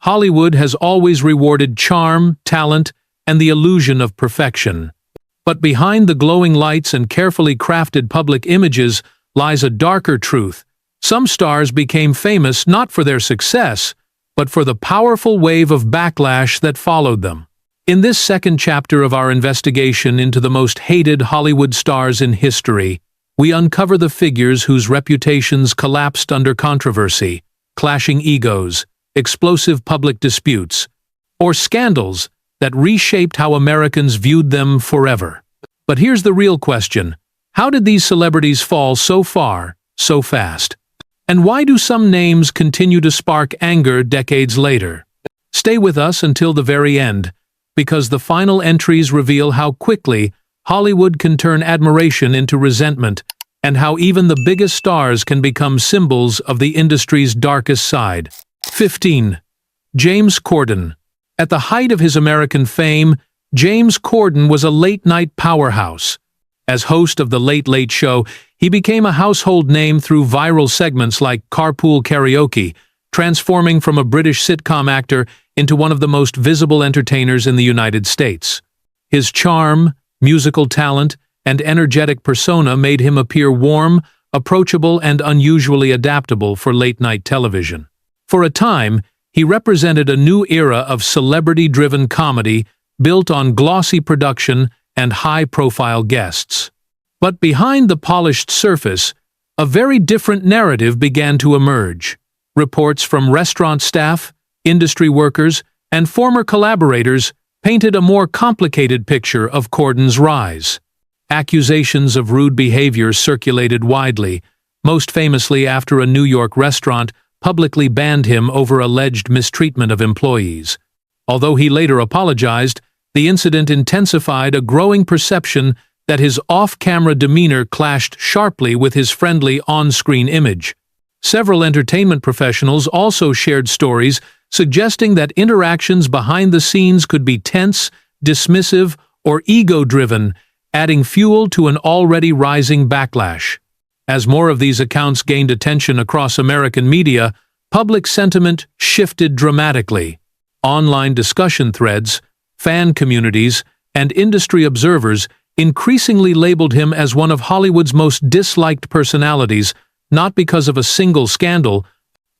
Hollywood has always rewarded charm, talent, and the illusion of perfection. But behind the glowing lights and carefully crafted public images lies a darker truth. Some stars became famous not for their success, but for the powerful wave of backlash that followed them. In this second chapter of our investigation into the most hated Hollywood stars in history, we uncover the figures whose reputations collapsed under controversy, clashing egos, explosive public disputes, or scandals that reshaped how Americans viewed them forever. But here's the real question: how did these celebrities fall so far, so fast? And why do some names continue to spark anger decades later? Stay with us until the very end, because the final entries reveal how quickly Hollywood can turn admiration into resentment, and how even the biggest stars can become symbols of the industry's darkest side. 15. James Corden. At the height of his American fame, James Corden was a late-night powerhouse. As host of The Late Late Show, he became a household name through viral segments like Carpool Karaoke, transforming from a British sitcom actor into one of the most visible entertainers in the United States. His charm, musical talent, and energetic persona made him appear warm, approachable, and unusually adaptable for late-night television. For a time, he represented a new era of celebrity-driven comedy built on glossy production and high-profile guests. But behind the polished surface, a very different narrative began to emerge. Reports from restaurant staff, industry workers, and former collaborators painted a more complicated picture of Corden's rise. Accusations of rude behavior circulated widely, most famously after a New York restaurant publicly banned him over alleged mistreatment of employees. Although he later apologized, the incident intensified a growing perception that his off-camera demeanor clashed sharply with his friendly on-screen image. Several entertainment professionals also shared stories suggesting that interactions behind the scenes could be tense, dismissive, or ego-driven, adding fuel to an already rising backlash. As more of these accounts gained attention across American media, public sentiment shifted dramatically. Online discussion threads, fan communities, and industry observers increasingly labeled him as one of Hollywood's most disliked personalities, not because of a single scandal,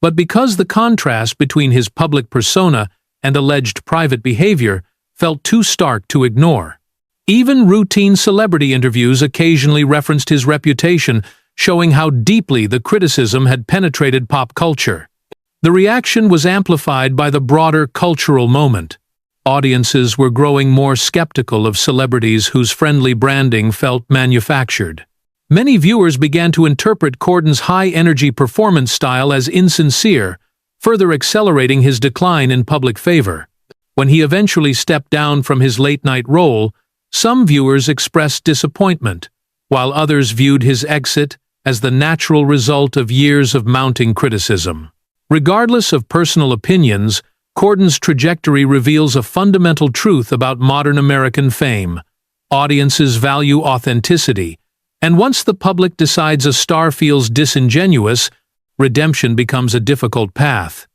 but because the contrast between his public persona and alleged private behavior felt too stark to ignore. Even routine celebrity interviews occasionally referenced his reputation, showing how deeply the criticism had penetrated pop culture. The reaction was amplified by the broader cultural moment. Audiences were growing more skeptical of celebrities whose friendly branding felt manufactured. Many viewers began to interpret Corden's high-energy performance style as insincere, further accelerating his decline in public favor. When he eventually stepped down from his late-night role, some viewers expressed disappointment, while others viewed his exit as the natural result of years of mounting criticism. Regardless of personal opinions, Corden's trajectory reveals a fundamental truth about modern American fame. Audiences value authenticity, and once the public decides a star feels disingenuous, redemption becomes a difficult path.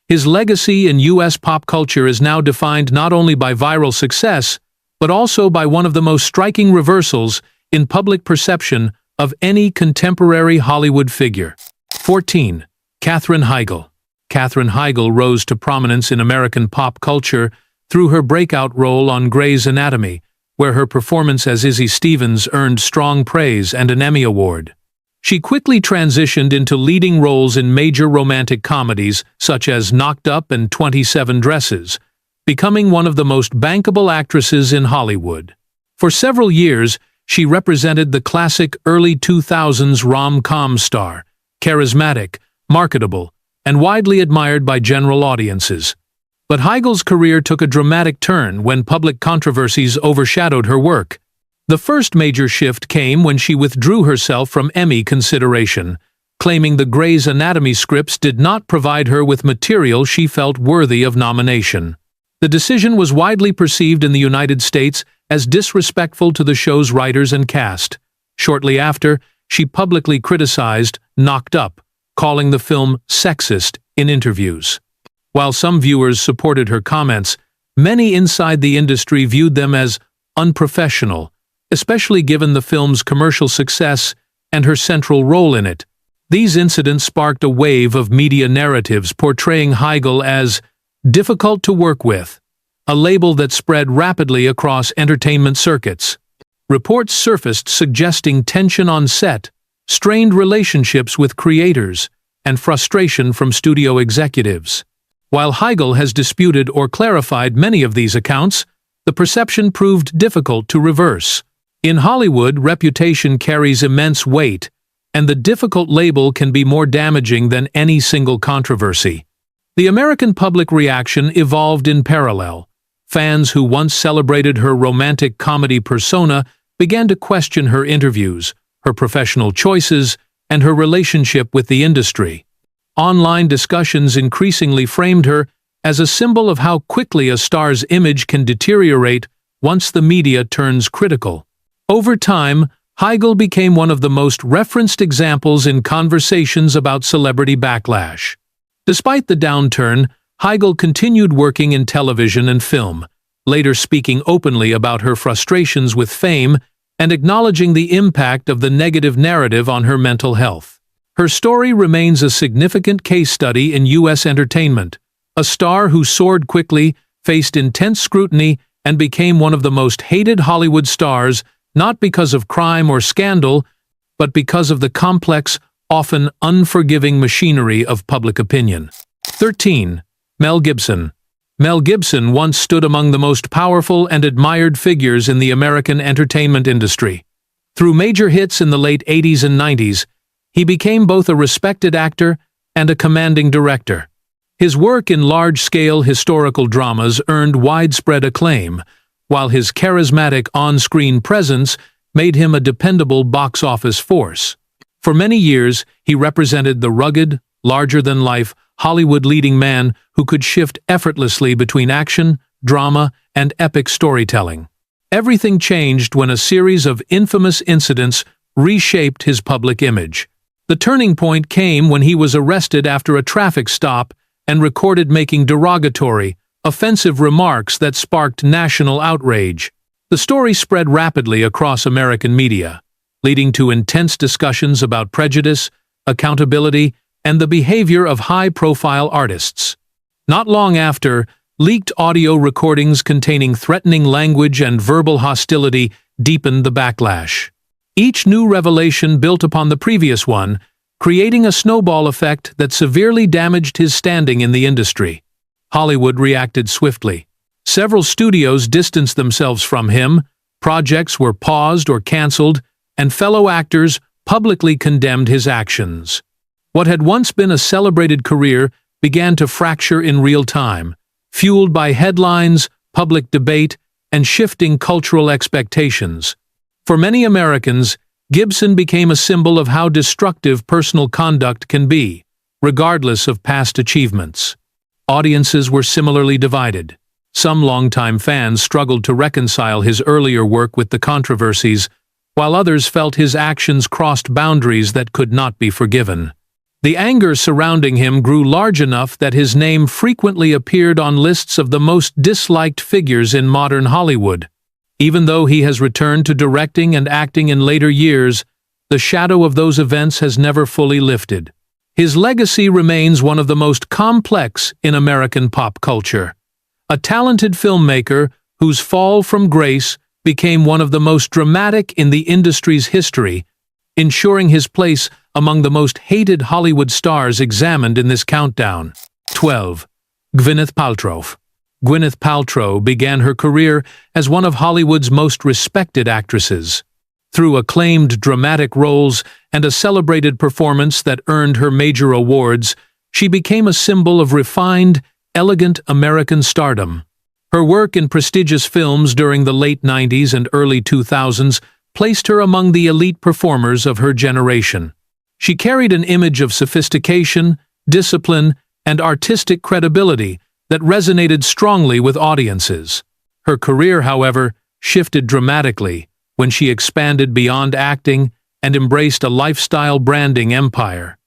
His legacy in U.S. pop culture is now defined not only by viral success, but also by one of the most striking reversals in public perception of any contemporary Hollywood figure. 14. Katherine Heigl. Katherine Heigl rose to prominence in American pop culture through her breakout role on Grey's Anatomy, where her performance as Izzy Stevens earned strong praise and an Emmy Award. She quickly transitioned into leading roles in major romantic comedies such as Knocked Up and 27 Dresses, becoming one of the most bankable actresses in Hollywood. For several years, she represented the classic early 2000s rom-com star, charismatic, marketable, and widely admired by general audiences. But Heigl's career took a dramatic turn when public controversies overshadowed her work. The first major shift came when she withdrew herself from Emmy consideration, claiming the Grey's Anatomy scripts did not provide her with material she felt worthy of nomination. The decision was widely perceived in the United States as disrespectful to the show's writers and cast. Shortly after, she publicly criticized Knocked Up, calling the film sexist in interviews. While some viewers supported her comments, many inside the industry viewed them as unprofessional, especially given the film's commercial success and her central role in it. These incidents sparked a wave of media narratives portraying Heigl as difficult to work with, a label that spread rapidly across entertainment circuits. Reports surfaced suggesting tension on set, strained relationships with creators, and frustration from studio executives. While Heigl has disputed or clarified many of these accounts, the perception proved difficult to reverse. In Hollywood, reputation carries immense weight, and the difficult label can be more damaging than any single controversy. The American public reaction evolved in parallel. Fans who once celebrated her romantic comedy persona began to question her interviews, her professional choices, and her relationship with the industry. Online discussions increasingly framed her as a symbol of how quickly a star's image can deteriorate once the media turns critical. Over time, Heigl became one of the most referenced examples in conversations about celebrity backlash. Despite the downturn, Heigl continued working in television and film, later speaking openly about her frustrations with fame and acknowledging the impact of the negative narrative on her mental health. Her story remains a significant case study in U.S. entertainment. A star who soared quickly, faced intense scrutiny, and became one of the most hated Hollywood stars, not because of crime or scandal, but because of the complex, often unforgiving machinery of public opinion. 13. Mel Gibson. Mel Gibson once stood among the most powerful and admired figures in the American entertainment industry. Through major hits in the late 80s and 90s, he became both a respected actor and a commanding director. His work in large-scale historical dramas earned widespread acclaim, while his charismatic on-screen presence made him a dependable box office force. For many years, he represented the rugged, larger-than-life Hollywood leading man who could shift effortlessly between action, drama, and epic storytelling. Everything changed when a series of infamous incidents reshaped his public image. The turning point came when he was arrested after a traffic stop and recorded making derogatory, offensive remarks that sparked national outrage. The story spread rapidly across American media, leading to intense discussions about prejudice, accountability, and the behavior of high-profile artists. Not long after, leaked audio recordings containing threatening language and verbal hostility deepened the backlash. Each new revelation built upon the previous one, creating a snowball effect that severely damaged his standing in the industry. Hollywood reacted swiftly. Several studios distanced themselves from him, projects were paused or canceled, and fellow actors publicly condemned his actions. What had once been a celebrated career began to fracture in real time, fueled by headlines, public debate, and shifting cultural expectations. For many Americans, Gibson became a symbol of how destructive personal conduct can be, regardless of past achievements. Audiences were similarly divided. Some longtime fans struggled to reconcile his earlier work with the controversies, while others felt his actions crossed boundaries that could not be forgiven. The anger surrounding him grew large enough that his name frequently appeared on lists of the most disliked figures in modern Hollywood. Even though he has returned to directing and acting in later years, the shadow of those events has never fully lifted. His legacy remains one of the most complex in American pop culture. A talented filmmaker whose fall from grace became one of the most dramatic in the industry's history, ensuring his place among the most hated Hollywood stars examined in this countdown. 12. Gwyneth Paltrow. Gwyneth Paltrow began her career as one of Hollywood's most respected actresses. Through acclaimed dramatic roles and a celebrated performance that earned her major awards, she became a symbol of refined, elegant American stardom. Her work in prestigious films during the late 90s and early 2000s placed her among the elite performers of her generation. She carried an image of sophistication, discipline, and artistic credibility that resonated strongly with audiences. Her career, however, shifted dramatically when she expanded beyond acting and embraced a lifestyle branding empire.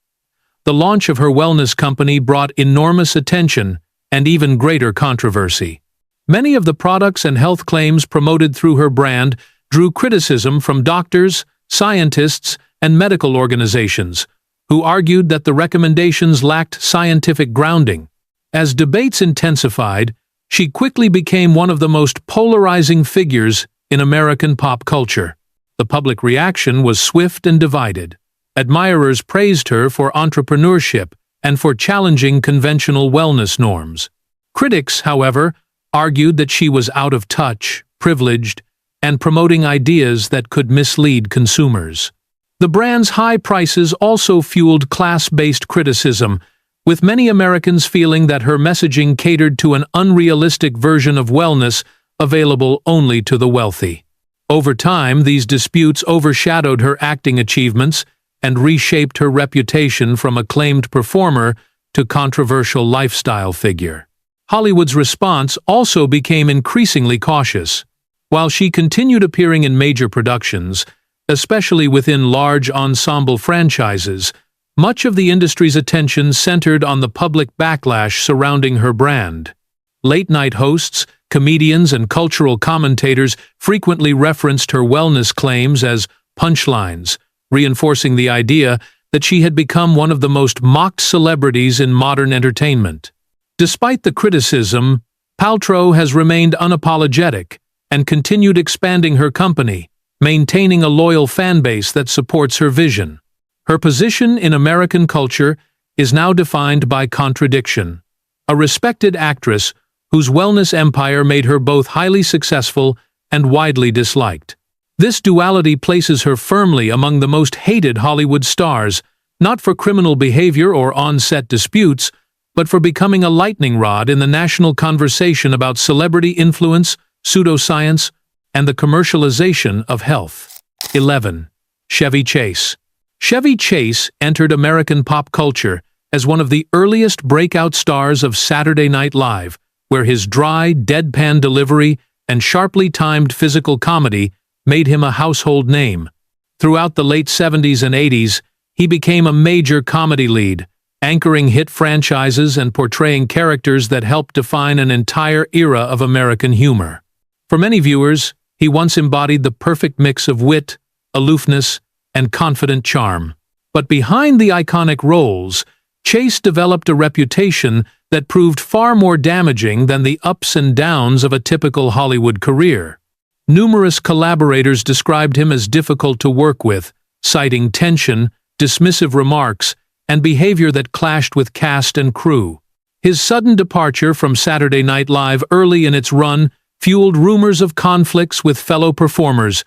The launch of her wellness company brought enormous attention and even greater controversy. Many of the products and health claims promoted through her brand drew criticism from doctors, scientists, and medical organizations, who argued that the recommendations lacked scientific grounding. As debates intensified, she quickly became one of the most polarizing figures in American pop culture. The public reaction was swift and divided. Admirers praised her for entrepreneurship and for challenging conventional wellness norms. Critics, however, argued that she was out of touch, privileged, and promoting ideas that could mislead consumers. The brand's high prices also fueled class-based criticism, with many Americans feeling that her messaging catered to an unrealistic version of wellness available only to the wealthy. Over time, these disputes overshadowed her acting achievements and reshaped her reputation from acclaimed performer to controversial lifestyle figure. Hollywood's response also became increasingly cautious. While she continued appearing in major productions, especially within large ensemble franchises, much of the industry's attention centered on the public backlash surrounding her brand. Late-night hosts, comedians, and cultural commentators frequently referenced her wellness claims as punchlines, reinforcing the idea that she had become one of the most mocked celebrities in modern entertainment. Despite the criticism, Paltrow has remained unapologetic and continued expanding her company, maintaining a loyal fanbase that supports her vision. Her position in American culture is now defined by contradiction. A respected actress whose wellness empire made her both highly successful and widely disliked. This duality places her firmly among the most hated Hollywood stars, not for criminal behavior or on-set disputes, but for becoming a lightning rod in the national conversation about celebrity influence, pseudoscience, and the commercialization of health. 11. Chevy Chase. Chevy Chase entered American pop culture as one of the earliest breakout stars of Saturday Night Live, where his dry, deadpan delivery and sharply timed physical comedy made him a household name. Throughout the late 70s and 80s, he became a major comedy lead, anchoring hit franchises and portraying characters that helped define an entire era of American humor. For many viewers, he once embodied the perfect mix of wit, aloofness, and confident charm. But behind the iconic roles, Chase developed a reputation that proved far more damaging than the ups and downs of a typical Hollywood career. Numerous collaborators described him as difficult to work with, citing tension, dismissive remarks, and behavior that clashed with cast and crew. His sudden departure from Saturday Night Live early in its run fueled rumors of conflicts with fellow performers,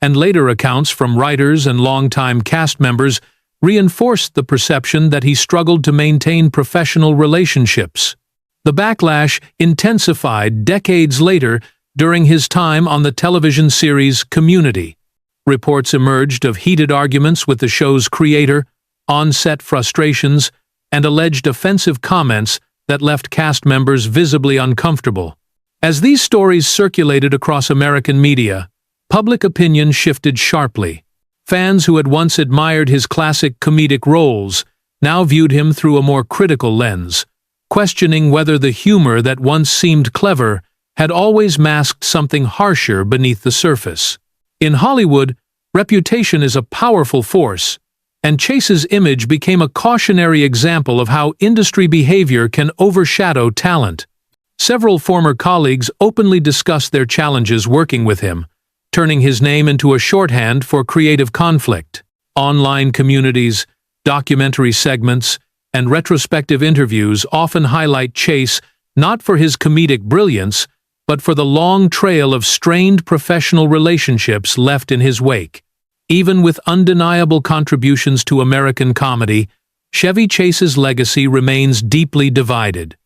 and later accounts from writers and longtime cast members reinforced the perception that he struggled to maintain professional relationships. The backlash intensified decades later during his time on the television series Community. Reports emerged of heated arguments with the show's creator, on-set frustrations, and alleged offensive comments that left cast members visibly uncomfortable. As these stories circulated across American media, public opinion shifted sharply. Fans who had once admired his classic comedic roles now viewed him through a more critical lens, questioning whether the humor that once seemed clever had always masked something harsher beneath the surface. In Hollywood, reputation is a powerful force, and Chase's image became a cautionary example of how industry behavior can overshadow talent. Several former colleagues openly discussed their challenges working with him, turning his name into a shorthand for creative conflict. Online communities, documentary segments, and retrospective interviews often highlight Chase not for his comedic brilliance, but for the long trail of strained professional relationships left in his wake. Even with undeniable contributions to American comedy, Chevy Chase's legacy remains deeply divided.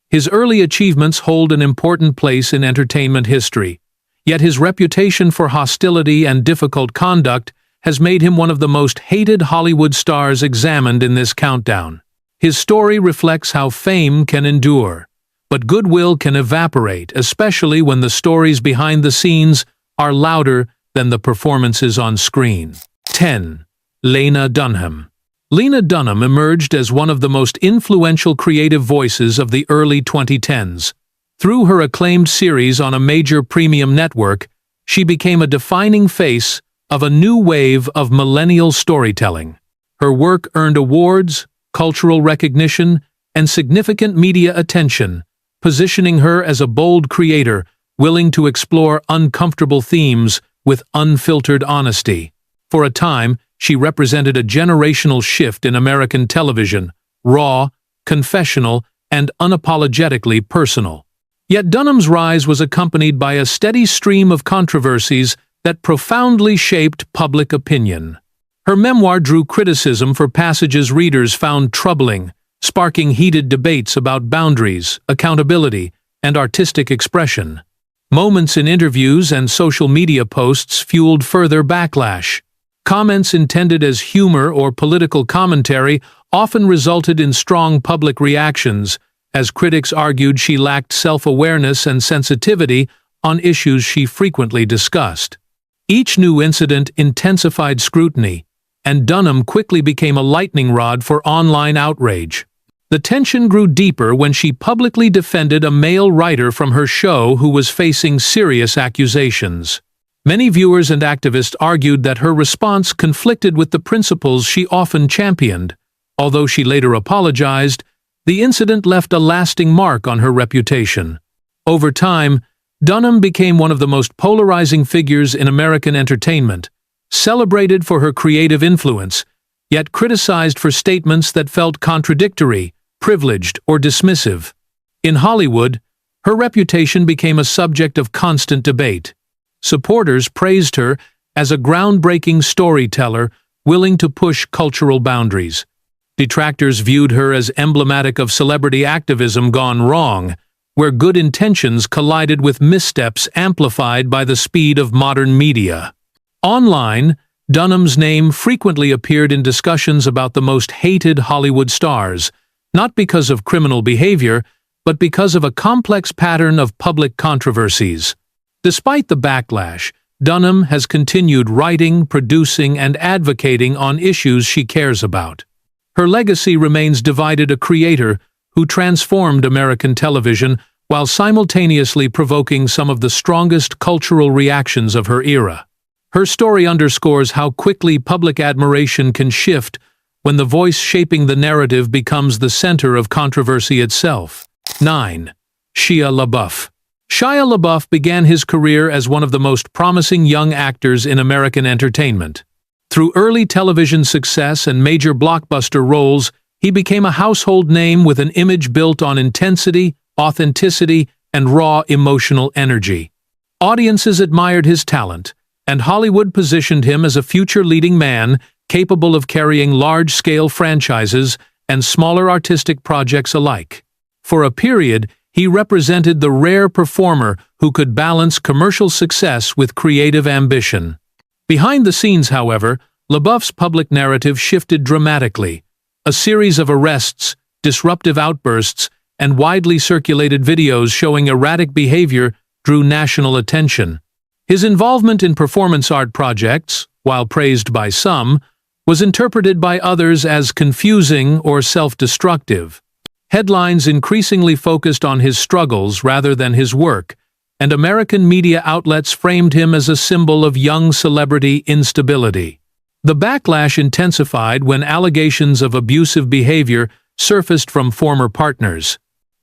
His early achievements hold an important place in entertainment history, yet his reputation for hostility and difficult conduct has made him one of the most hated Hollywood stars examined in this countdown. His story reflects how fame can endure, but goodwill can evaporate, especially when the stories behind the scenes are louder than the performances on screen. 10. Lena Dunham. Lena Dunham emerged as one of the most influential creative voices of the early 2010s. Through her acclaimed series on a major premium network, she became a defining face of a new wave of millennial storytelling. Her work earned awards, cultural recognition, and significant media attention, positioning her as a bold creator willing to explore uncomfortable themes with unfiltered honesty. For a time, she represented a generational shift in American television, raw, confessional, and unapologetically personal. Yet Dunham's rise was accompanied by a steady stream of controversies that profoundly shaped public opinion. Her memoir drew criticism for passages readers found troubling, sparking heated debates about boundaries, accountability, and artistic expression. Moments in interviews and social media posts fueled further backlash. Comments intended as humor or political commentary often resulted in strong public reactions, as critics argued she lacked self-awareness and sensitivity on issues she frequently discussed. Each new incident intensified scrutiny, and Dunham quickly became a lightning rod for online outrage. The tension grew deeper when she publicly defended a male writer from her show who was facing serious accusations. Many viewers and activists argued that her response conflicted with the principles she often championed. Although she later apologized, the incident left a lasting mark on her reputation. Over time, Dunham became one of the most polarizing figures in American entertainment, celebrated for her creative influence, yet criticized for statements that felt contradictory, privileged, or dismissive. In Hollywood, her reputation became a subject of constant debate. Supporters praised her as a groundbreaking storyteller willing to push cultural boundaries. Detractors viewed her as emblematic of celebrity activism gone wrong, where good intentions collided with missteps amplified by the speed of modern media. Online, Dunham's name frequently appeared in discussions about the most hated Hollywood stars, not because of criminal behavior, but because of a complex pattern of public controversies. Despite the backlash, Dunham has continued writing, producing, and advocating on issues she cares about. Her legacy remains divided, a creator who transformed American television while simultaneously provoking some of the strongest cultural reactions of her era. Her story underscores how quickly public admiration can shift when the voice shaping the narrative becomes the center of controversy itself. 9. Shia LaBeouf. Shia LaBeouf began his career as one of the most promising young actors in American entertainment. Through early television success and major blockbuster roles, he became a household name with an image built on intensity, authenticity, and raw emotional energy. Audiences admired his talent, and Hollywood positioned him as a future leading man capable of carrying large-scale franchises and smaller artistic projects alike. For a period, he represented the rare performer who could balance commercial success with creative ambition. Behind the scenes, however, LaBeouf's public narrative shifted dramatically. A series of arrests, disruptive outbursts, and widely circulated videos showing erratic behavior drew national attention. His involvement in performance art projects, while praised by some, was interpreted by others as confusing or self-destructive. Headlines increasingly focused on his struggles rather than his work, and American media outlets framed him as a symbol of young celebrity instability. The backlash intensified when allegations of abusive behavior surfaced from former partners.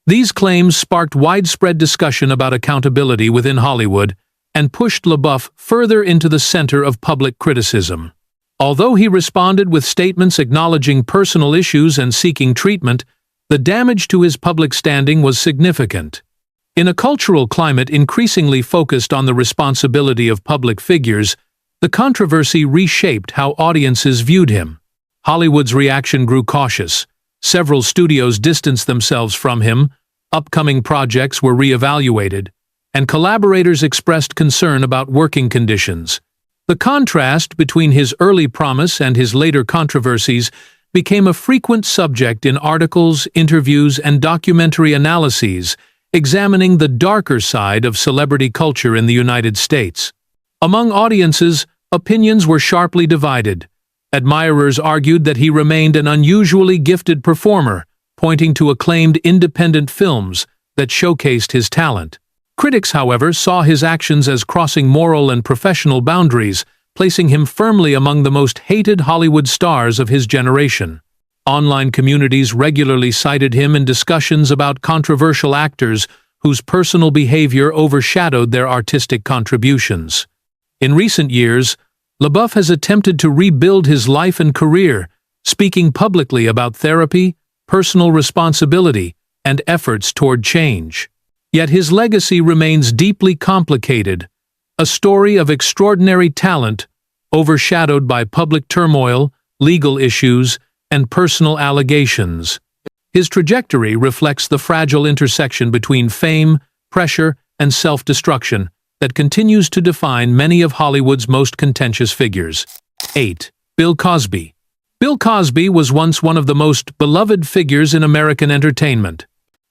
These claims sparked widespread discussion about accountability within Hollywood and pushed LaBeouf further into the center of public criticism. Although he responded with statements acknowledging personal issues and seeking treatment, the damage to his public standing was significant. In a cultural climate increasingly focused on the responsibility of public figures, the controversy reshaped how audiences viewed him. Hollywood's reaction grew cautious. Several studios distanced themselves from him, upcoming projects were re-evaluated, and collaborators expressed concern about working conditions. The contrast between his early promise and his later controversies became a frequent subject in articles, interviews, and documentary analyses, examining the darker side of celebrity culture in the United States. Among audiences, opinions were sharply divided. Admirers argued that he remained an unusually gifted performer, pointing to acclaimed independent films that showcased his talent. Critics, however, saw his actions as crossing moral and professional boundaries, placing him firmly among the most hated Hollywood stars of his generation. Online communities regularly cited him in discussions about controversial actors whose personal behavior overshadowed their artistic contributions. In recent years, LaBeouf has attempted to rebuild his life and career, speaking publicly about therapy, personal responsibility, and efforts toward change. Yet his legacy remains deeply complicated, a story of extraordinary talent, overshadowed by public turmoil, legal issues, and personal allegations. His trajectory reflects the fragile intersection between fame, pressure, and self-destruction that continues to define many of Hollywood's most contentious figures. 8. Bill Cosby. Bill Cosby was once one of the most beloved figures in American entertainment.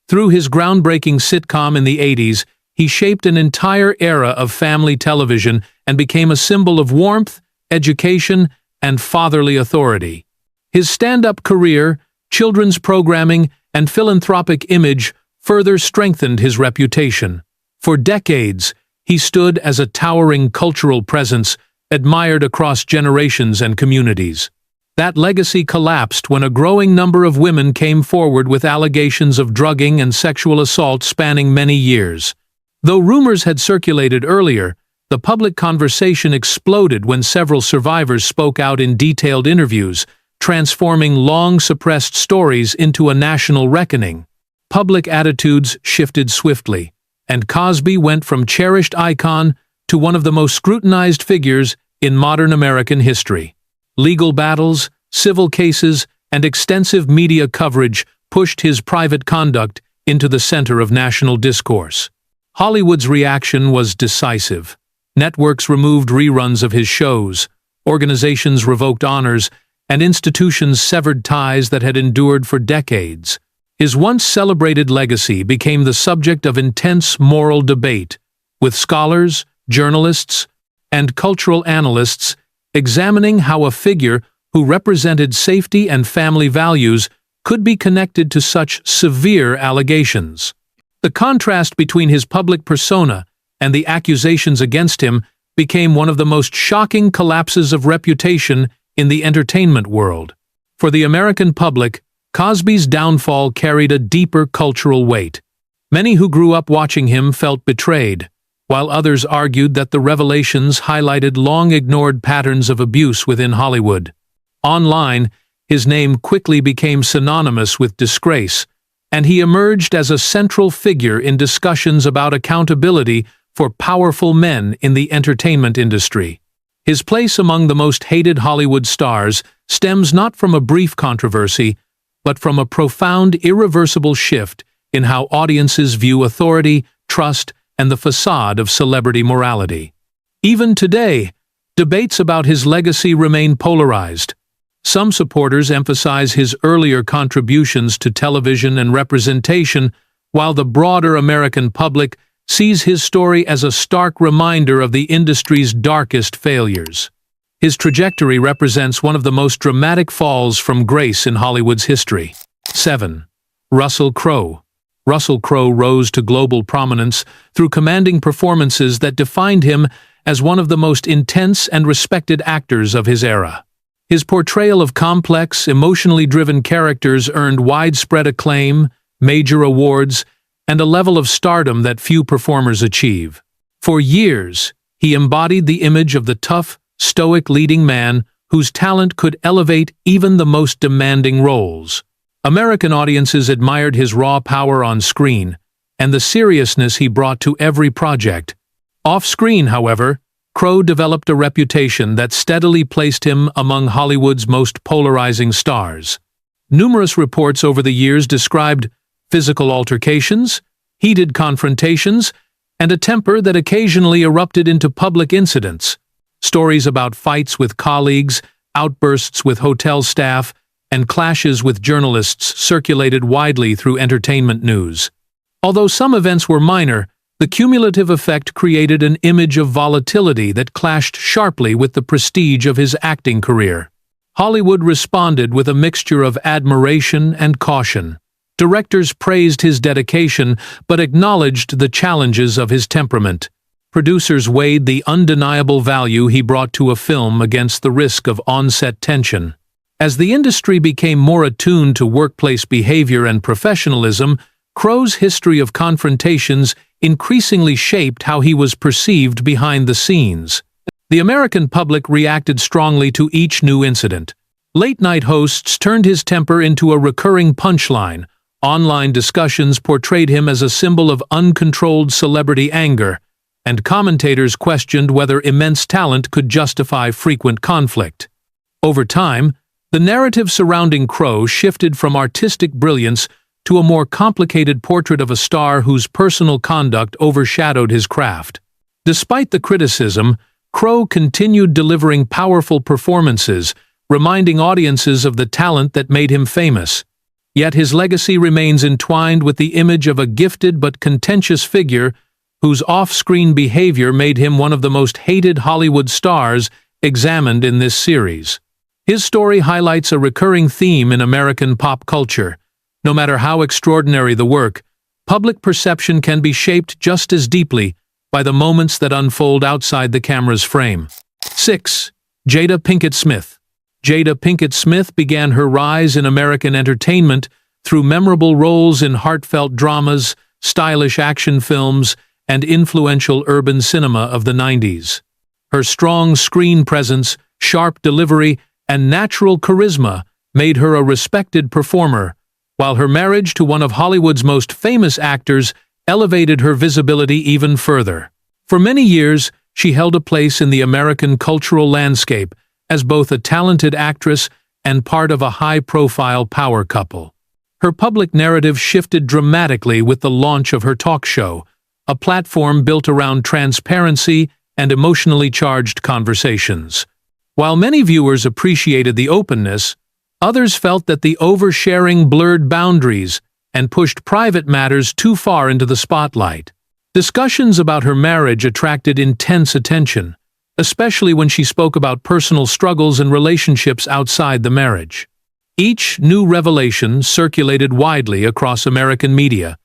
Through his groundbreaking sitcom in the 80s, he shaped an entire era of family television and became a symbol of warmth, education, and fatherly authority. His stand-up career, children's programming, and philanthropic image further strengthened his reputation. For decades, he stood as a towering cultural presence, admired across generations and communities. That legacy collapsed when a growing number of women came forward with allegations of drugging and sexual assault spanning many years. Though rumors had circulated earlier, the public conversation exploded when several survivors spoke out in detailed interviews, transforming long-suppressed stories into a national reckoning. Public attitudes shifted swiftly, and Cosby went from cherished icon to one of the most scrutinized figures in modern American history. Legal battles, civil cases, and extensive media coverage pushed his private conduct into the center of national discourse. Hollywood's reaction was decisive. Networks removed reruns of his shows, organizations revoked honors, and institutions severed ties that had endured for decades. His once celebrated legacy became the subject of intense moral debate, with scholars, journalists, and cultural analysts examining how a figure who represented safety and family values could be connected to such severe allegations. The contrast between his public persona and the accusations against him became one of the most shocking collapses of reputation in the entertainment world. For the American public, Cosby's downfall carried a deeper cultural weight. Many who grew up watching him felt betrayed, while others argued that the revelations highlighted long-ignored patterns of abuse within Hollywood. Online, his name quickly became synonymous with disgrace, and he emerged as a central figure in discussions about accountability for powerful men in the entertainment industry. His place among the most hated Hollywood stars stems not from a brief controversy, but from a profound, irreversible shift in how audiences view authority, trust, and the facade of celebrity morality. Even today, debates about his legacy remain polarized. Some supporters emphasize his earlier contributions to television and representation, while the broader American public sees his story as a stark reminder of the industry's darkest failures. His trajectory represents one of the most dramatic falls from grace in Hollywood's history. 7. Russell Crowe. Russell Crowe rose to global prominence through commanding performances that defined him as one of the most intense and respected actors of his era. His portrayal of complex, emotionally driven characters earned widespread acclaim, major awards, and a level of stardom that few performers achieve. For years, he embodied the image of the tough, stoic leading man whose talent could elevate even the most demanding roles. American audiences admired his raw power on screen and the seriousness he brought to every project. Off-screen, however, Crowe developed a reputation that steadily placed him among Hollywood's most polarizing stars. Numerous reports over the years described physical altercations, heated confrontations, and a temper that occasionally erupted into public incidents. Stories about fights with colleagues, outbursts with hotel staff, and clashes with journalists circulated widely through entertainment news. Although some events were minor, the cumulative effect created an image of volatility that clashed sharply with the prestige of his acting career. Hollywood responded with a mixture of admiration and caution. Directors praised his dedication but acknowledged the challenges of his temperament. Producers weighed the undeniable value he brought to a film against the risk of on-set tension. As the industry became more attuned to workplace behavior and professionalism, Crowe's history of confrontations increasingly shaped how he was perceived behind the scenes. The American public reacted strongly to each new incident. Late-night hosts turned his temper into a recurring punchline. Online discussions portrayed him as a symbol of uncontrolled celebrity anger, and commentators questioned whether immense talent could justify frequent conflict. Over time, the narrative surrounding Crowe shifted from artistic brilliance to a more complicated portrait of a star whose personal conduct overshadowed his craft. Despite the criticism, Crowe continued delivering powerful performances, reminding audiences of the talent that made him famous. Yet his legacy remains entwined with the image of a gifted but contentious figure whose off-screen behavior made him one of the most hated Hollywood stars examined in this series. His story highlights a recurring theme in American pop culture. No matter how extraordinary the work, public perception can be shaped just as deeply by the moments that unfold outside the camera's frame. 6. Jada Pinkett Smith. Jada Pinkett Smith began her rise in American entertainment through memorable roles in heartfelt dramas, stylish action films, and influential urban cinema of the 90s. Her strong screen presence, sharp delivery, and natural charisma made her a respected performer, while her marriage to one of Hollywood's most famous actors elevated her visibility even further. For many years, she held a place in the American cultural landscape as both a talented actress and part of a high-profile power couple. Her public narrative shifted dramatically with the launch of her talk show, a platform built around transparency and emotionally charged conversations. While many viewers appreciated the openness, others felt that the oversharing blurred boundaries and pushed private matters too far into the spotlight. Discussions about her marriage attracted intense attention, especially when she spoke about personal struggles and relationships outside the marriage. Each new revelation circulated widely across American media,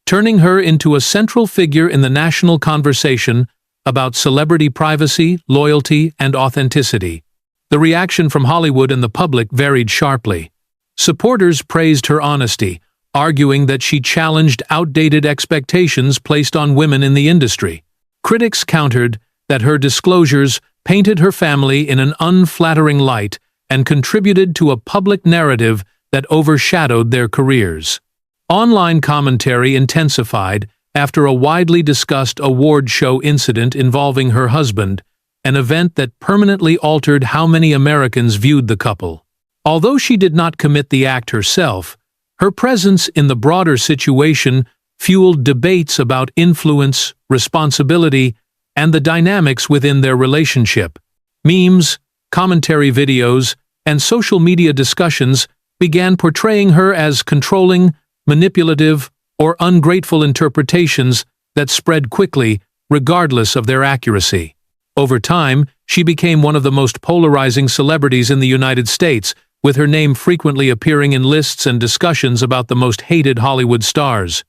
turning her into a central figure in the national conversation about celebrity privacy, loyalty, and authenticity. The reaction from Hollywood and the public varied sharply. Supporters praised her honesty, arguing that she challenged outdated expectations placed on women in the industry. Critics countered that her disclosures painted her family in an unflattering light and contributed to a public narrative that overshadowed their careers. Online commentary intensified after a widely discussed award show incident involving her husband, an event that permanently altered how many Americans viewed the couple. Although she did not commit the act herself, her presence in the broader situation fueled debates about influence, responsibility, and the dynamics within their relationship. Memes, commentary videos, and social media discussions began portraying her as controlling, manipulative, or ungrateful interpretations that spread quickly, regardless of their accuracy. Over time, she became one of the most polarizing celebrities in the United States, with her name frequently appearing in lists and discussions about the most hated Hollywood stars.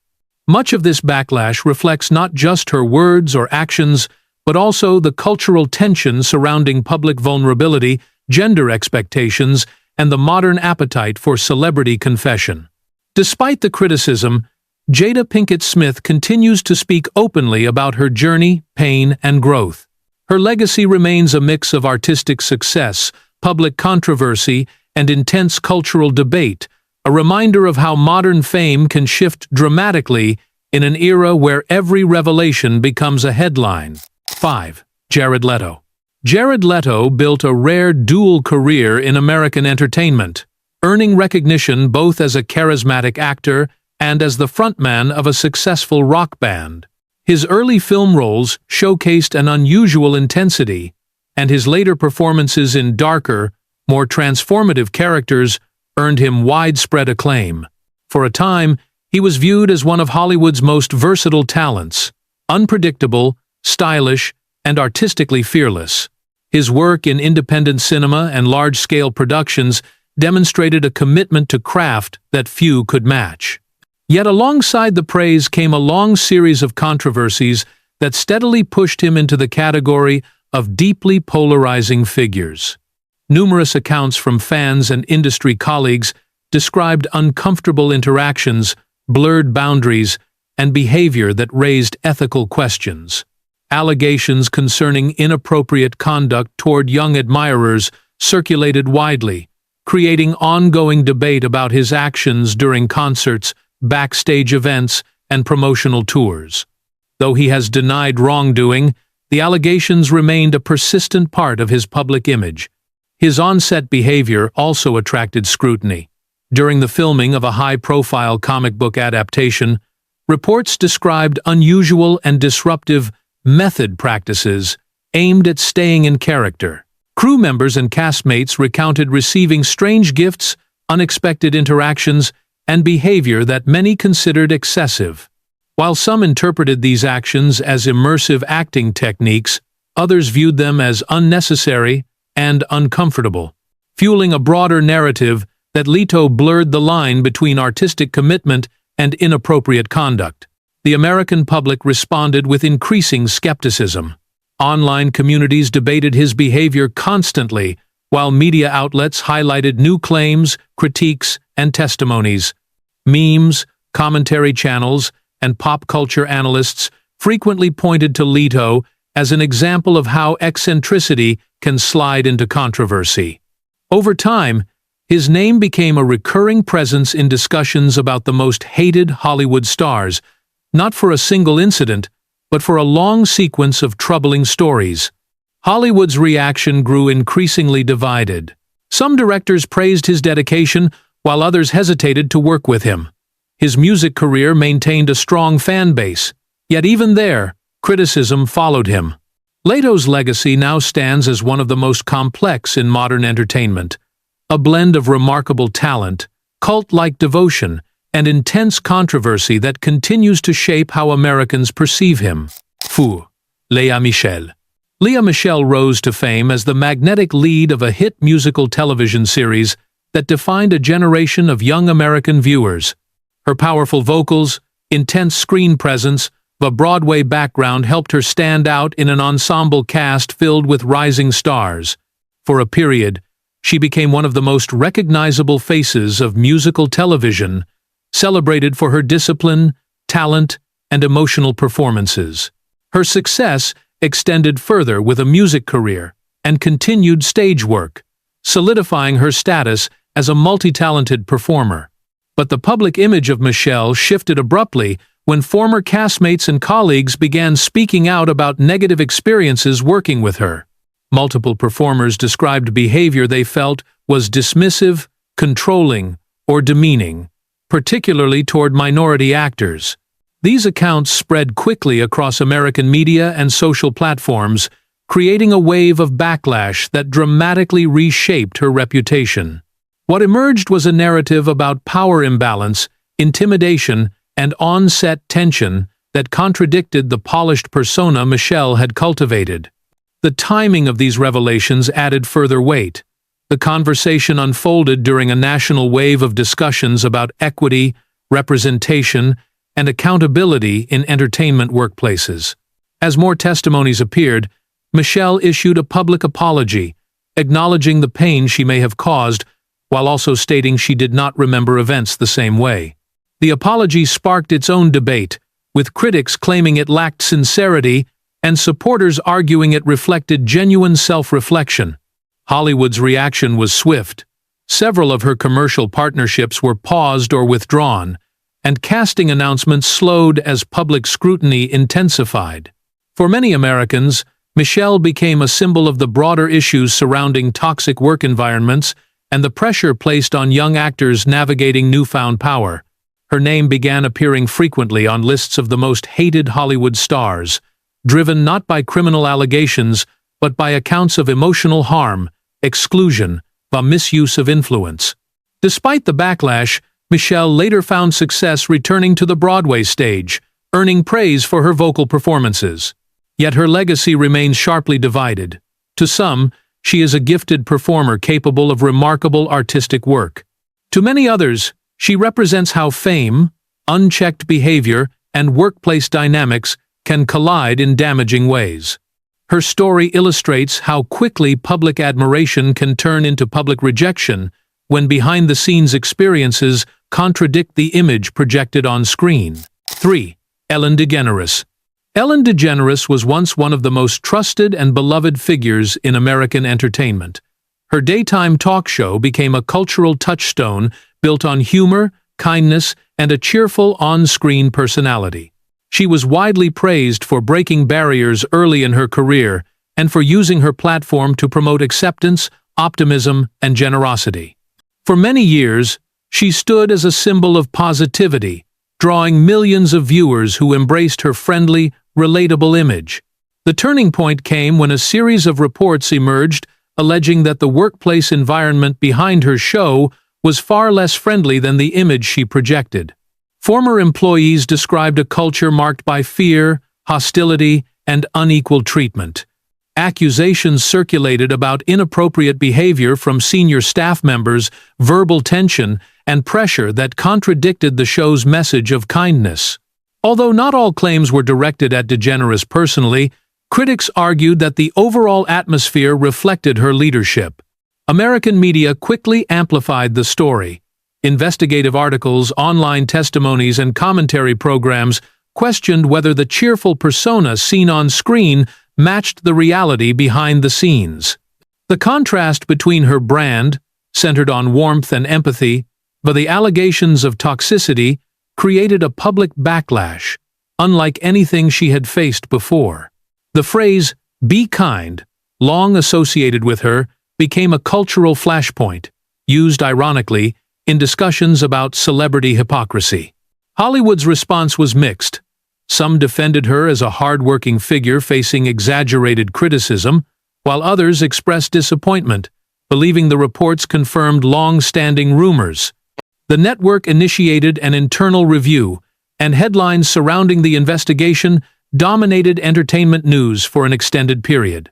Much of this backlash reflects not just her words or actions, but also the cultural tension surrounding public vulnerability, gender expectations, and the modern appetite for celebrity confession. Despite the criticism, Jada Pinkett Smith continues to speak openly about her journey, pain, and growth. Her legacy remains a mix of artistic success, public controversy, and intense cultural debate, a reminder of how modern fame can shift dramatically in an era where every revelation becomes a headline. 5. Jared Leto. Jared Leto built a rare dual career in American entertainment, earning recognition both as a charismatic actor and as the frontman of a successful rock band. His early film roles showcased an unusual intensity, and his later performances in darker, more transformative characters earned him widespread acclaim. For a time, he was viewed as one of Hollywood's most versatile talents, unpredictable, stylish, and artistically fearless. His work in independent cinema and large-scale productions demonstrated a commitment to craft that few could match. Yet alongside the praise came a long series of controversies that steadily pushed him into the category of deeply polarizing figures. Numerous accounts from fans and industry colleagues described uncomfortable interactions, blurred boundaries, and behavior that raised ethical questions. Allegations concerning inappropriate conduct toward young admirers circulated widely, creating ongoing debate about his actions during concerts, backstage events, and promotional tours. Though he has denied wrongdoing, the allegations remained a persistent part of his public image. His on-set behavior also attracted scrutiny. During the filming of a high-profile comic book adaptation, reports described unusual and disruptive method practices aimed at staying in character. Crew members and castmates recounted receiving strange gifts, unexpected interactions, and behavior that many considered excessive. While some interpreted these actions as immersive acting techniques, others viewed them as unnecessary and uncomfortable, fueling a broader narrative that Leto blurred the line between artistic commitment and inappropriate conduct. The American public responded with increasing skepticism. Online communities debated his behavior constantly, while media outlets highlighted new claims, critiques, and testimonies. Memes, commentary channels, and pop culture analysts frequently pointed to Leto as an example of how eccentricity can slide into controversy. Over time, his name became a recurring presence in discussions about the most hated Hollywood stars, not for a single incident, but for a long sequence of troubling stories. Hollywood's reaction grew increasingly divided. Some directors praised his dedication, while others hesitated to work with him. His music career maintained a strong fan base, yet even there, criticism followed him. Leto's legacy now stands as one of the most complex in modern entertainment, a blend of remarkable talent, cult-like devotion, and intense controversy that continues to shape how Americans perceive him. Lea Michele. Lea Michele rose to fame as the magnetic lead of a hit musical television series that defined a generation of young American viewers. Her powerful vocals, intense screen presence, a Broadway background helped her stand out in an ensemble cast filled with rising stars. For a period, she became one of the most recognizable faces of musical television, celebrated for her discipline, talent, and emotional performances. Her success extended further with a music career and continued stage work, solidifying her status as a multi-talented performer. But the public image of Michele shifted abruptly when former castmates and colleagues began speaking out about negative experiences working with her. Multiple performers described behavior they felt was dismissive, controlling, or demeaning, particularly toward minority actors. These accounts spread quickly across American media and social platforms, creating a wave of backlash that dramatically reshaped her reputation. What emerged was a narrative about power imbalance, intimidation, and on-set tension that contradicted the polished persona Michele had cultivated. The timing of these revelations added further weight. The conversation unfolded during a national wave of discussions about equity, representation, and accountability in entertainment workplaces. As more testimonies appeared, Michele issued a public apology, acknowledging the pain she may have caused, while also stating she did not remember events the same way. The apology sparked its own debate, with critics claiming it lacked sincerity and supporters arguing it reflected genuine self-reflection. Hollywood's reaction was swift. Several of her commercial partnerships were paused or withdrawn, and casting announcements slowed as public scrutiny intensified. For many Americans, Michele became a symbol of the broader issues surrounding toxic work environments and the pressure placed on young actors navigating newfound power. Her name began appearing frequently on lists of the most hated Hollywood stars, driven not by criminal allegations, but by accounts of emotional harm, exclusion, or misuse of influence. Despite the backlash, Michele later found success returning to the Broadway stage, earning praise for her vocal performances. Yet her legacy remains sharply divided. To some, she is a gifted performer capable of remarkable artistic work. To many others, she represents how fame, unchecked behavior, and workplace dynamics can collide in damaging ways. Her story illustrates how quickly public admiration can turn into public rejection when behind-the-scenes experiences contradict the image projected on screen. 3. Ellen DeGeneres. Ellen DeGeneres was once one of the most trusted and beloved figures in American entertainment. Her daytime talk show became a cultural touchstone built on humor, kindness, and a cheerful on-screen personality. She was widely praised for breaking barriers early in her career and for using her platform to promote acceptance, optimism, and generosity. For many years, she stood as a symbol of positivity, drawing millions of viewers who embraced her friendly, relatable image. The turning point came when a series of reports emerged alleging that the workplace environment behind her show was far less friendly than the image she projected. Former employees described a culture marked by fear, hostility, and unequal treatment. Accusations circulated about inappropriate behavior from senior staff members, verbal tension, and pressure that contradicted the show's message of kindness. Although not all claims were directed at DeGeneres personally, critics argued that the overall atmosphere reflected her leadership. American media quickly amplified the story. Investigative articles, online testimonies, and commentary programs questioned whether the cheerful persona seen on screen matched the reality behind the scenes. The contrast between her brand, centered on warmth and empathy, but the allegations of toxicity, created a public backlash, unlike anything she had faced before. The phrase, "be kind," long associated with her, became a cultural flashpoint, used ironically in discussions about celebrity hypocrisy. Hollywood's response was mixed. Some defended her as a hard-working figure facing exaggerated criticism, while others expressed disappointment, believing the reports confirmed long-standing rumors. The network initiated an internal review, and headlines surrounding the investigation dominated entertainment news for an extended period.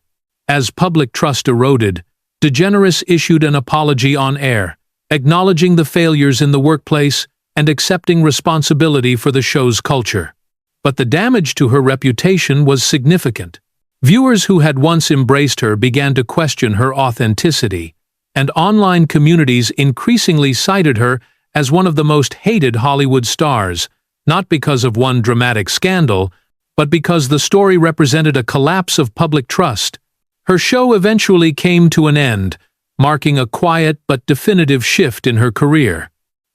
As public trust eroded, DeGeneres issued an apology on air, acknowledging the failures in the workplace and accepting responsibility for the show's culture. But the damage to her reputation was significant. Viewers who had once embraced her began to question her authenticity, and online communities increasingly cited her as one of the most hated Hollywood stars, not because of one dramatic scandal, but because the story represented a collapse of public trust. Her show eventually came to an end, marking a quiet but definitive shift in her career.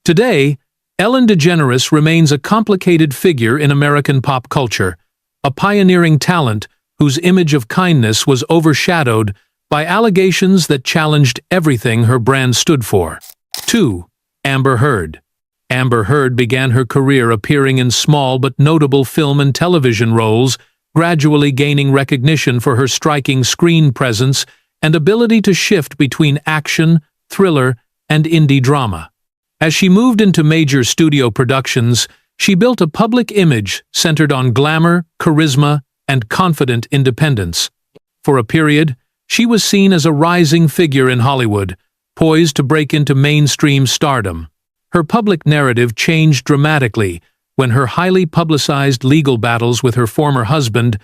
Today, Ellen DeGeneres remains a complicated figure in American pop culture, a pioneering talent whose image of kindness was overshadowed by allegations that challenged everything her brand stood for. 2. Amber Heard. Amber Heard began her career appearing in small but notable film and television roles, gradually gaining recognition for her striking screen presence and ability to shift between action, thriller, and indie drama. As she moved into major studio productions, she built a public image centered on glamour, charisma, and confident independence. For a period, she was seen as a rising figure in Hollywood, poised to break into mainstream stardom. Her public narrative changed dramatically when her highly publicized legal battles with her former husband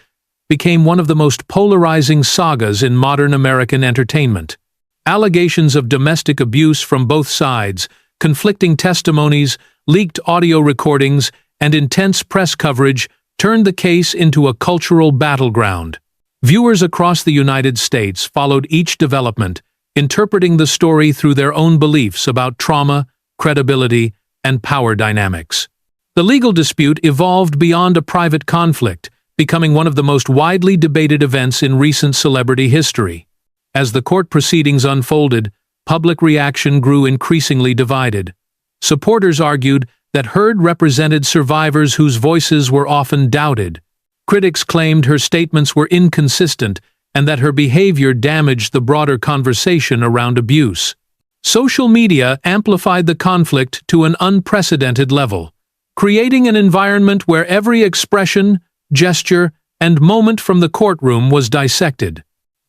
became one of the most polarizing sagas in modern American entertainment. Allegations of domestic abuse from both sides, conflicting testimonies, leaked audio recordings, and intense press coverage turned the case into a cultural battleground. Viewers across the United States followed each development, interpreting the story through their own beliefs about trauma, credibility, and power dynamics. The legal dispute evolved beyond a private conflict, becoming one of the most widely debated events in recent celebrity history. As the court proceedings unfolded, public reaction grew increasingly divided. Supporters argued that Heard represented survivors whose voices were often doubted. Critics claimed her statements were inconsistent and that her behavior damaged the broader conversation around abuse. Social media amplified the conflict to an unprecedented level, creating an environment where every expression, gesture, and moment from the courtroom was dissected.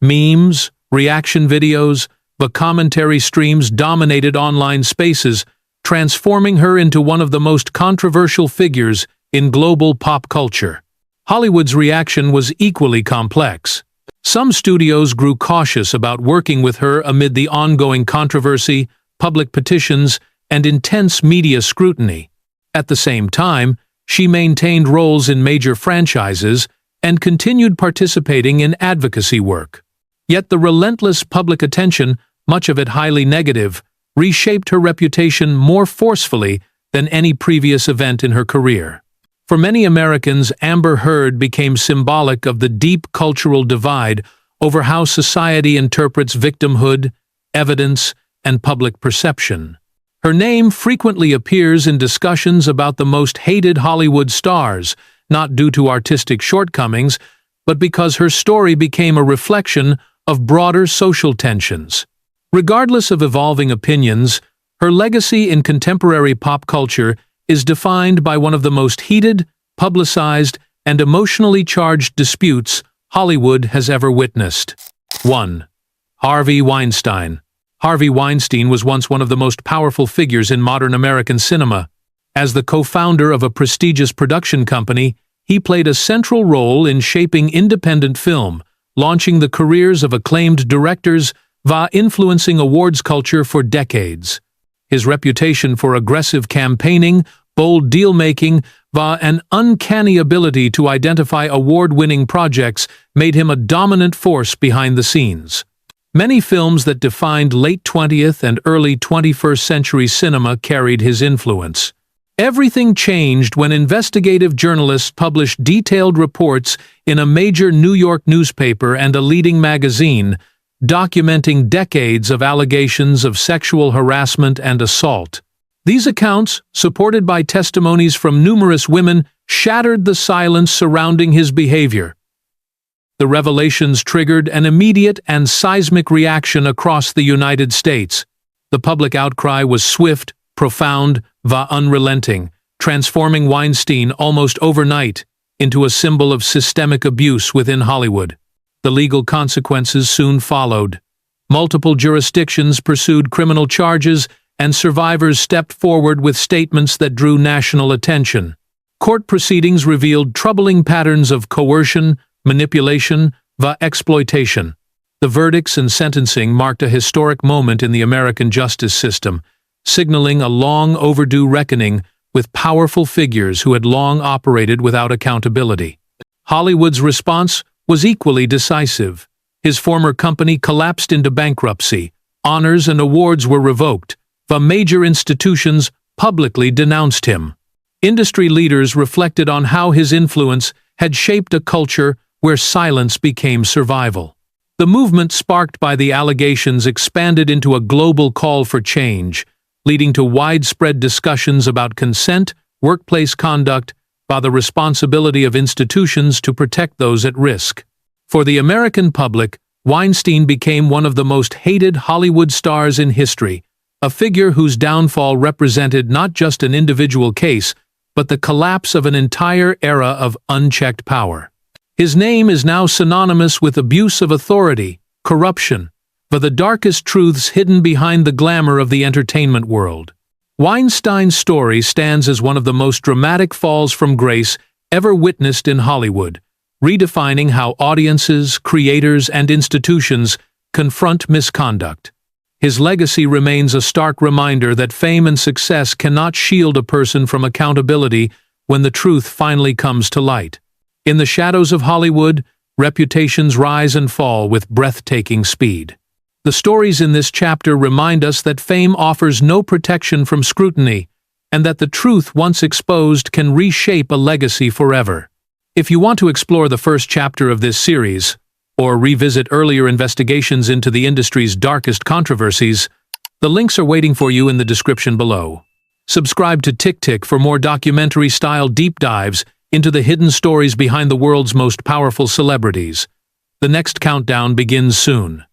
Memes, reaction videos, the commentary streams dominated online spaces, transforming her into one of the most controversial figures in global pop culture. Hollywood's reaction was equally complex. Some studios grew cautious about working with her amid the ongoing controversy, public petitions, and intense media scrutiny. At the same time, she maintained roles in major franchises and continued participating in advocacy work. Yet the relentless public attention, much of it highly negative, reshaped her reputation more forcefully than any previous event in her career. For many Americans, Amber Heard became symbolic of the deep cultural divide over how society interprets victimhood, evidence, and public perception. Her name frequently appears in discussions about the most hated Hollywood stars, not due to artistic shortcomings, but because her story became a reflection of broader social tensions. Regardless of evolving opinions, her legacy in contemporary pop culture is defined by one of the most heated, publicized, and emotionally charged disputes Hollywood has ever witnessed. 1. Harvey Weinstein. Harvey Weinstein was once one of the most powerful figures in modern American cinema. As the co-founder of a prestigious production company, he played a central role in shaping independent film, launching the careers of acclaimed directors, while influencing awards culture for decades. His reputation for aggressive campaigning, bold deal-making, and uncanny ability to identify award-winning projects made him a dominant force behind the scenes. Many films that defined late 20th and early 21st century cinema carried his influence. Everything changed when investigative journalists published detailed reports in a major New York newspaper and a leading magazine, documenting decades of allegations of sexual harassment and assault. These accounts, supported by testimonies from numerous women, shattered the silence surrounding his behavior. The revelations triggered an immediate and seismic reaction across the United States. The public outcry was swift, profound, unrelenting, transforming Weinstein almost overnight into a symbol of systemic abuse within Hollywood. The legal consequences soon followed. Multiple jurisdictions pursued criminal charges, and survivors stepped forward with statements that drew national attention. Court proceedings revealed troubling patterns of coercion, manipulation, exploitation. The verdicts and sentencing marked a historic moment in the American justice system, signaling a long overdue reckoning with powerful figures who had long operated without accountability. Hollywood's response was equally decisive. His former company collapsed into bankruptcy, honors and awards were revoked, major institutions publicly denounced him. Industry leaders reflected on how his influence had shaped a culture where silence became survival. The movement sparked by the allegations expanded into a global call for change, leading to widespread discussions about consent, workplace conduct, the responsibility of institutions to protect those at risk. For the American public, Weinstein became one of the most hated Hollywood stars in history, a figure whose downfall represented not just an individual case, but the collapse of an entire era of unchecked power. His name is now synonymous with abuse of authority, corruption, the darkest truths hidden behind the glamour of the entertainment world. Weinstein's story stands as one of the most dramatic falls from grace ever witnessed in Hollywood, redefining how audiences, creators, and institutions confront misconduct. His legacy remains a stark reminder that fame and success cannot shield a person from accountability when the truth finally comes to light. In the shadows of Hollywood, reputations rise and fall with breathtaking speed. The stories in this chapter remind us that fame offers no protection from scrutiny, and that the truth once exposed can reshape a legacy forever. If you want to explore the first chapter of this series, or revisit earlier investigations into the industry's darkest controversies, the links are waiting for you in the description below. Subscribe to TickTick for more documentary-style deep dives into the hidden stories behind the world's most powerful celebrities. The next countdown begins soon.